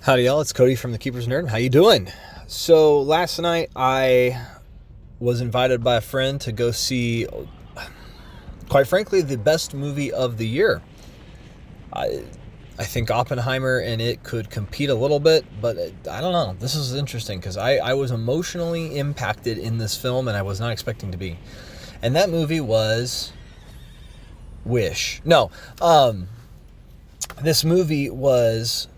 Howdy y'all, it's Cody from The Keeper's Nerd. How you doing? So last night I was invited by a friend to go see, quite frankly, the best movie of the year. I think Oppenheimer and it could compete a little bit, but I don't know. This is interesting because I was emotionally impacted in this film and I was not expecting to be. And that movie was Wish. No, this movie was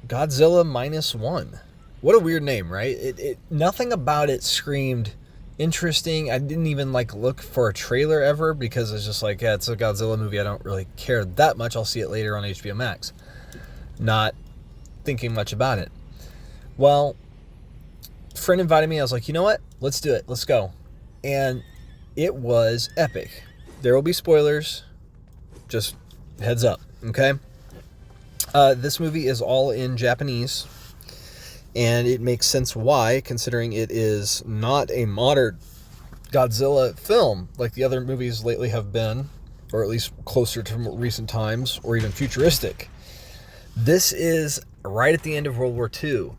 Godzilla -1. What a weird name, right? Nothing about it screamed interesting. I didn't even look for a trailer ever because it's just yeah, it's a Godzilla movie. I don't really care that much. I'll see it later on HBO Max. Not thinking much about it. Well, a friend invited me. I was like, you know what? Let's do it. Let's go. And it was epic. There will be spoilers. Just heads up, okay? This movie is all in Japanese, and it makes sense why, considering it is not a modern Godzilla film like the other movies lately have been, or at least closer to recent times, or even futuristic. This is right at the end of World War II,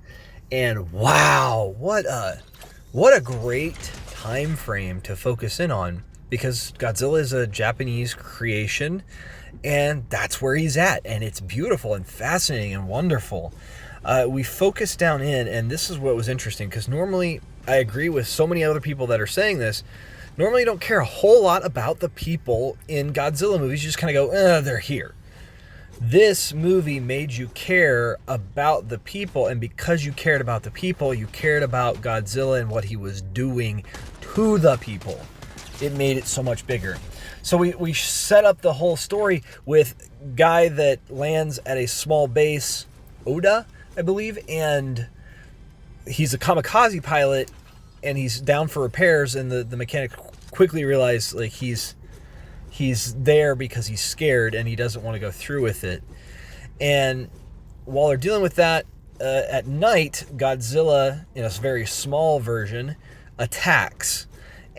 and wow, what a great time frame to focus in on, because Godzilla is a Japanese creation, and that's where he's at, and it's beautiful and fascinating and wonderful. We focus down in, and this is what was interesting, because normally, I agree with so many other people that are saying this, normally you don't care a whole lot about the people in Godzilla movies. You just kind of go, they're here. This movie made you care about the people, and because you cared about the people, you cared about Godzilla and what he was doing to the people. It made it so much bigger. So we set up the whole story with guy that lands at a small base, Oda, I believe, and he's a kamikaze pilot, and he's down for repairs, and the mechanic quickly realized he's there because he's scared and he doesn't want to go through with it. And while they're dealing with that, at night, Godzilla, in a very small version, attacks.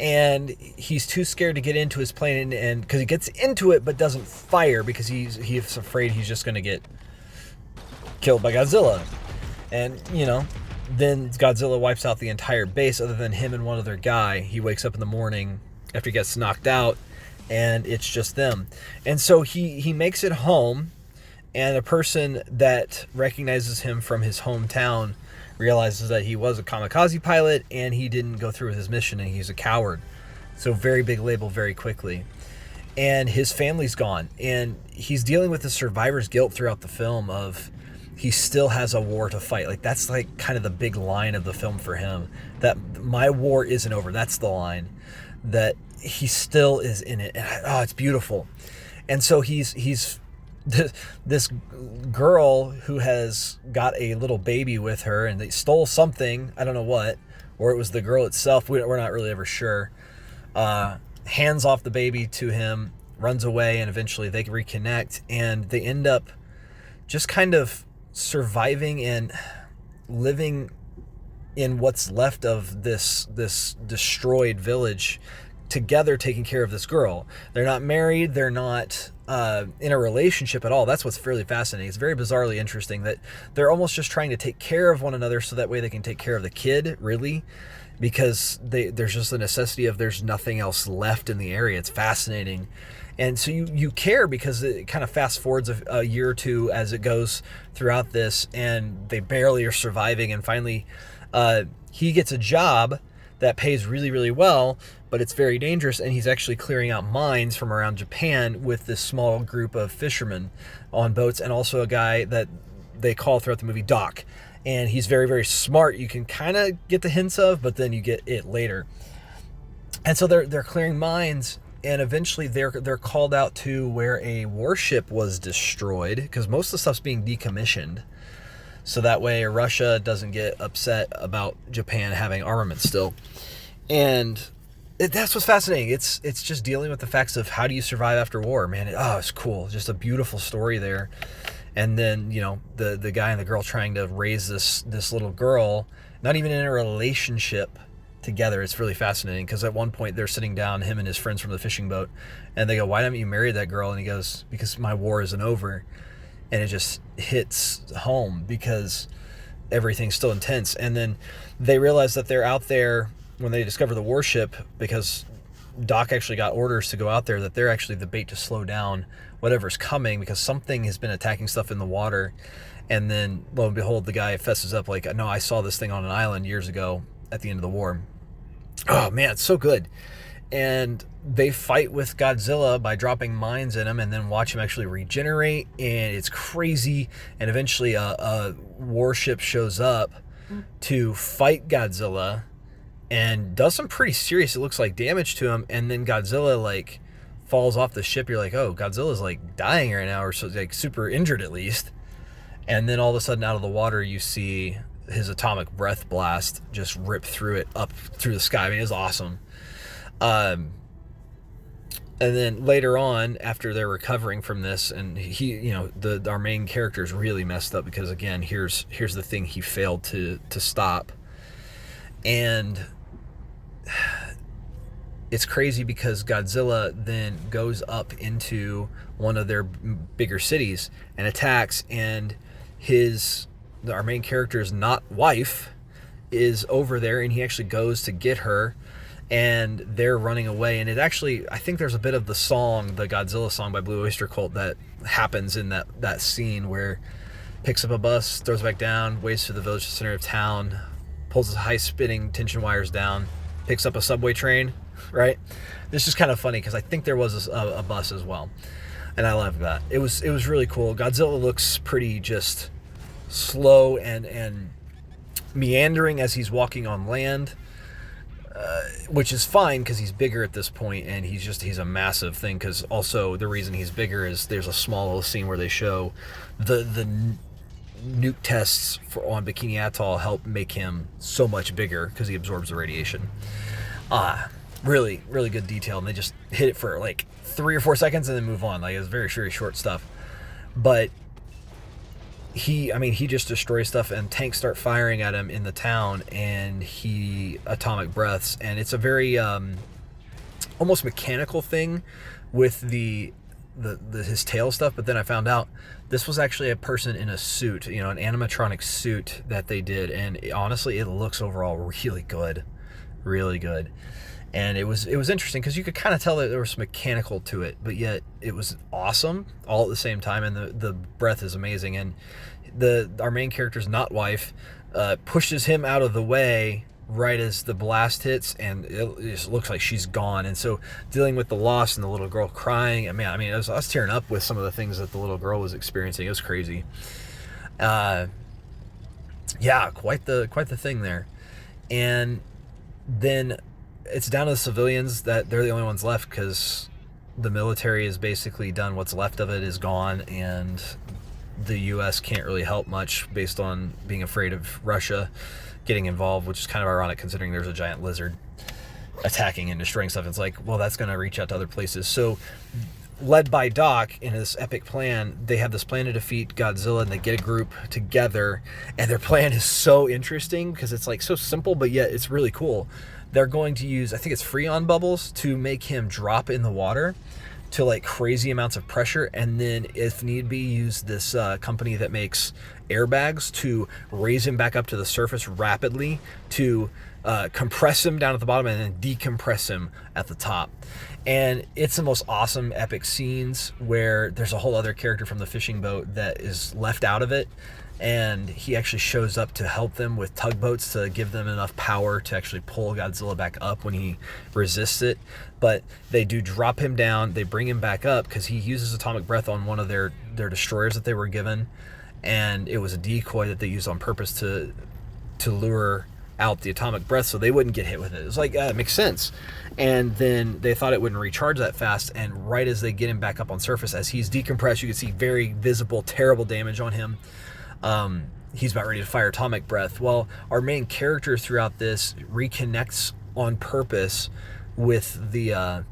And he's too scared to get into his plane, and because he gets into it but doesn't fire because he's afraid he's just going to get killed by Godzilla. And, then Godzilla wipes out the entire base other than him and one other guy. He wakes up in the morning after he gets knocked out, and it's just them. And so he makes it home, and a person that recognizes him from his hometown realizes that he was a kamikaze pilot and he didn't go through with his mission and he's a coward. So very big label very quickly. And his family's gone, and he's dealing with the survivor's guilt throughout the film of he still has a war to fight. That's kind of the big line of the film for him, that my war isn't over. That's the line, that he still is in it. And it's beautiful. And so he's this girl who has got a little baby with her, and they stole something, I don't know what, or it was the girl itself, we're not really ever sure, hands off the baby to him, runs away, and eventually they reconnect, and they end up just kind of surviving and living in what's left of this destroyed village together, taking care of this girl. They're not married, they're not in a relationship at all. That's what's fairly fascinating. It's very bizarrely interesting that they're almost just trying to take care of one another so that way they can take care of the kid, really, because there's just the necessity of there's nothing else left in the area. It's fascinating. And so you care because it kind of fast forwards a year or two as it goes throughout this, and they barely are surviving, and finally he gets a job that pays really, really well, but it's very dangerous, and he's actually clearing out mines from around Japan with this small group of fishermen on boats, and also a guy that they call throughout the movie Doc. And he's very, very smart. You can kind of get the hints of, but then you get it later. And so they're clearing mines, and eventually they're called out to where a warship was destroyed, because most of the stuff's being decommissioned. So that way Russia doesn't get upset about Japan having armament still. And that's what's fascinating. It's just dealing with the facts of how do you survive after war, man. It's cool. Just a beautiful story there. And then, the guy and the girl trying to raise this little girl, not even in a relationship together. It's really fascinating because at one point they're sitting down, him and his friends from the fishing boat, and they go, "Why haven't you married that girl?" And he goes, "Because my war isn't over." and it just hits home because everything's still intense. And then they realize that they're out there when they discover the warship, because Doc actually got orders to go out there, that they're actually the bait to slow down whatever's coming, because something has been attacking stuff in the water. And then lo and behold, the guy fesses up like, no, I saw this thing on an island years ago at the end of the war. Oh man, it's so good. And they fight with Godzilla by dropping mines in him, and then watch him actually regenerate, and it's crazy. And eventually a warship shows up to fight Godzilla and does some pretty serious, it looks like, damage to him. And then Godzilla like falls off the ship. You're like, oh, Godzilla's like dying right now, or so, like super injured at least. And then all of a sudden out of the water you see his atomic breath blast just rip through it up through the sky. I mean, it was awesome. And then later on, after they're recovering from this, and he, you know, our main character is really messed up because, again, here's the thing he failed to stop. And it's crazy because Godzilla then goes up into one of their bigger cities and attacks, and our main character's not wife is over there, and he actually goes to get her, and they're running away. And it actually, I think there's a bit of the song, the Godzilla song by Blue Oyster Cult, that happens in that scene where picks up a bus, throws it back down, waits for the village center of town, pulls his high spinning tension wires down, picks up a subway train, right? This is kind of funny because I think there was a bus as well, and I love that. It was really cool. Godzilla looks pretty just slow and meandering as he's walking on land, which is fine because he's bigger at this point, and he's a massive thing. Because also the reason he's bigger is there's a small little scene where they show the nuke tests on Bikini Atoll help make him so much bigger because he absorbs the radiation. Really, really good detail, and they just hit it for like 3 or 4 seconds and then move on. Like, it's very, very short stuff. But he just destroys stuff, and tanks start firing at him in the town, and he atomic breaths, and it's a very almost mechanical thing with the his tail stuff. But then I found out this was actually a person in a suit, you know, an animatronic suit that they did, and honestly, it looks overall really good, really good. And it was interesting because you could kind of tell that there was some mechanical to it, but yet it was awesome all at the same time. And the breath is amazing. And our main character's not wife pushes him out of the way right as the blast hits, and it just looks like she's gone. And so dealing with the loss and the little girl crying, I mean, I was tearing up with some of the things that the little girl was experiencing. It was crazy. Yeah, quite the thing there. And then it's down to the civilians, that they're the only ones left because the military is basically done. What's left of it is gone, and the U.S. can't really help much based on being afraid of Russia getting involved, which is kind of ironic considering there's a giant lizard attacking and destroying stuff. It's like, well, that's going to reach out to other places. So led by Doc in his epic plan, they have this plan to defeat Godzilla, and they get a group together, and their plan is so interesting because it's like so simple, but yet it's really cool. They're going to use, I think it's Freon bubbles, to make him drop in the water to like crazy amounts of pressure, and then if need be use this company that makes airbags to raise him back up to the surface rapidly to compress him down at the bottom and then decompress him at the top. And it's the most awesome epic scenes where there's a whole other character from the fishing boat that is left out of it, and he actually shows up to help them with tugboats to give them enough power to actually pull Godzilla back up when he resists it. But they do drop him down, they bring him back up because he uses atomic breath on one of their destroyers that they were given, and it was a decoy that they used on purpose to lure out the atomic breath so they wouldn't get hit with it. It was like, it makes sense. And then they thought it wouldn't recharge that fast, and right as they get him back up on surface, as he's decompressed, you can see very visible, terrible damage on him. He's about ready to fire atomic breath. Well, our main character throughout this reconnects on purpose with the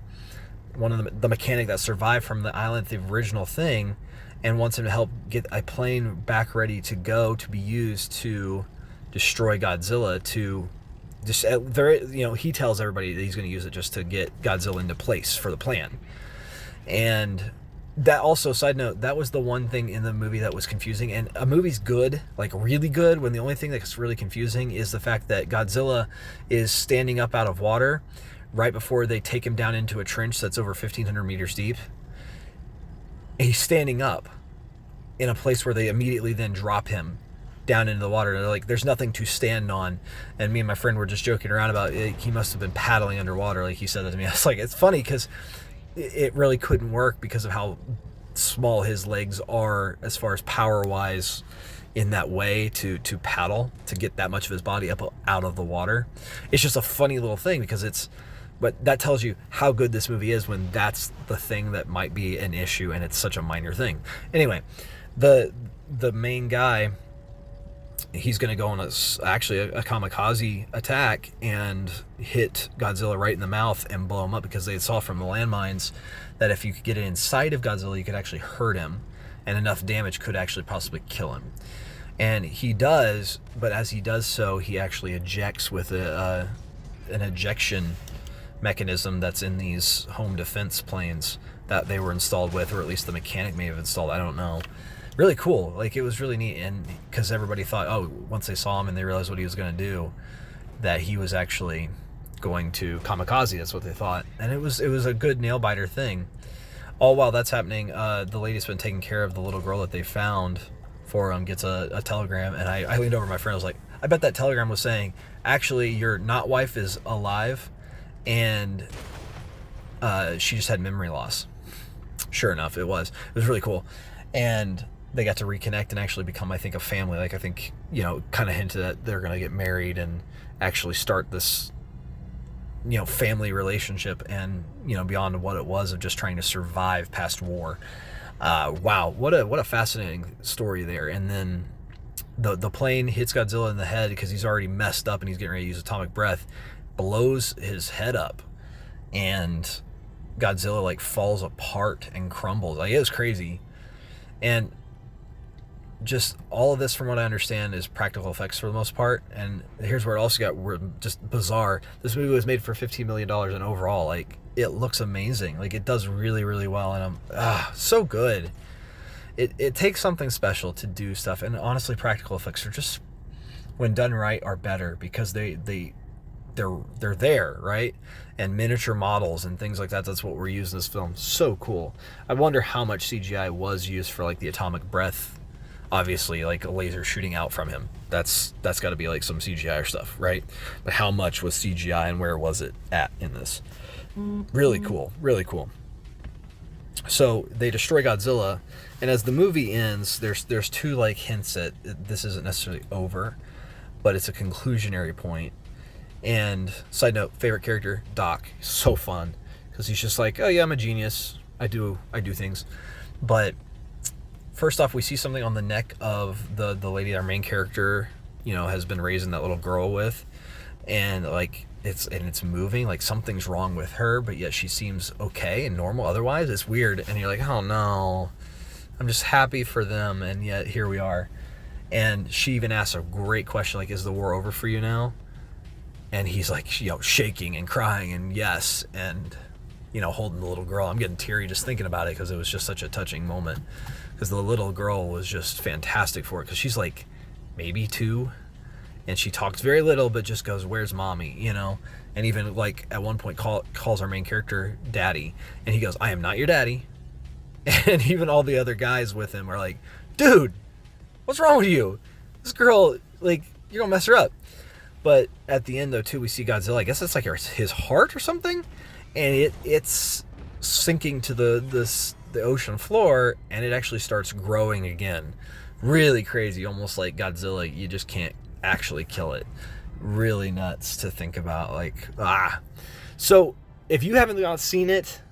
one of the mechanic that survived from the island, the original thing, and wants him to help get a plane back ready to go to be used to destroy Godzilla. To just he tells everybody that he's going to use it just to get Godzilla into place for the plan. And That also, side note, that was the one thing in the movie that was confusing. And a movie's good, like really good, when the only thing that's really confusing is the fact that Godzilla is standing up out of water right before they take him down into a trench that's over 1,500 meters deep. And he's standing up in a place where they immediately then drop him down into the water. They're like, there's nothing to stand on. And me and my friend were just joking around about it. He must have been paddling underwater, like he said that to me. I was like, it's funny because it really couldn't work because of how small his legs are as far as power wise in that way to paddle, to get that much of his body up out of the water. It's just a funny little thing because but that tells you how good this movie is when that's the thing that might be an issue and it's such a minor thing. Anyway, the main guy, he's going to go on a kamikaze attack and hit Godzilla right in the mouth and blow him up, because they saw from the landmines that if you could get it inside of Godzilla, you could actually hurt him, and enough damage could actually possibly kill him. And he does, but as he does so, he actually ejects with an ejection mechanism that's in these home defense planes that they were installed with, or at least the mechanic may have installed, I don't know. Really cool. Like, it was really neat. And because everybody thought, oh, once they saw him and they realized what he was going to do, that he was actually going to kamikaze. That's what they thought. And it was a good nail biter thing. All while that's happening, the lady's been taking care of the little girl that they found for him, gets a telegram. And I leaned over to my friend. I was like, I bet that telegram was saying, actually, your not wife is alive, and she just had memory loss. Sure enough, it was. It was really cool. And they got to reconnect and actually become, I think, a family. Like, I think, kind of hinted that they're going to get married and actually start this, family relationship, and, beyond what it was of just trying to survive past war. Wow. What a fascinating story there. And then the plane hits Godzilla in the head because he's already messed up and he's getting ready to use atomic breath, blows his head up, and Godzilla like falls apart and crumbles. Like, it was crazy. And just all of this, from what I understand, is practical effects for the most part. And here's where it also got just bizarre. This movie was made for $15 million, and overall, like, it looks amazing. Like, it does really, really well, and I'm so good. It takes something special to do stuff, and honestly, practical effects are just, when done right, are better, because they're there, right? And miniature models and things like that, that's what we're using in this film. So cool. I wonder how much CGI was used for, like, the atomic breath. Obviously, like, a laser shooting out from him, that's got to be like some CGI or stuff, right? But how much was CGI, and where was it at in this? Really cool. Really cool. So they destroy Godzilla, and as the movie ends, there's two, like, hints that this isn't necessarily over, but it's a conclusionary point. And side note, favorite character, Doc. So fun, because he's just like, oh yeah, I'm a genius, I do things. But first off, we see something on the neck of the lady our main character has been raising that little girl with, and like it's moving, like something's wrong with her, but yet she seems okay and normal otherwise. It's weird, and you're like, oh no, I'm just happy for them, and yet here we are. And she even asks a great question, like, is the war over for you now? And he's like, shaking and crying and yes, and holding the little girl. I'm getting teary just thinking about it, because it was just such a touching moment, because the little girl was just fantastic for it, because she's like maybe 2, and she talks very little, but just goes, where's mommy, and even like at one point calls our main character daddy, and he goes, I am not your daddy. And even all the other guys with him are like, dude, what's wrong with you? This girl, like, you're gonna mess her up. But at the end, though, too, we see Godzilla. I guess it's like his heart or something, and it's sinking to the ocean floor, and it actually starts growing again. Really crazy, almost like Godzilla. You just can't actually kill it. Really nuts to think about. Like, So if you haven't seen it,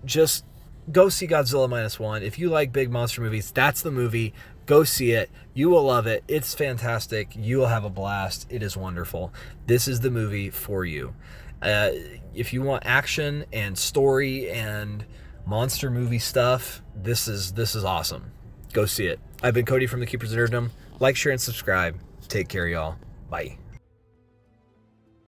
just go see Godzilla -1. If you like big monster movies, that's the movie. Go see it. You will love it. It's fantastic. You will have a blast. It is wonderful. This is the movie for you. If you want action and story and monster movie stuff, this is awesome. Go see it. I've been Cody from The Keepers of Nerddom. Like, share, and subscribe. Take care, y'all. Bye.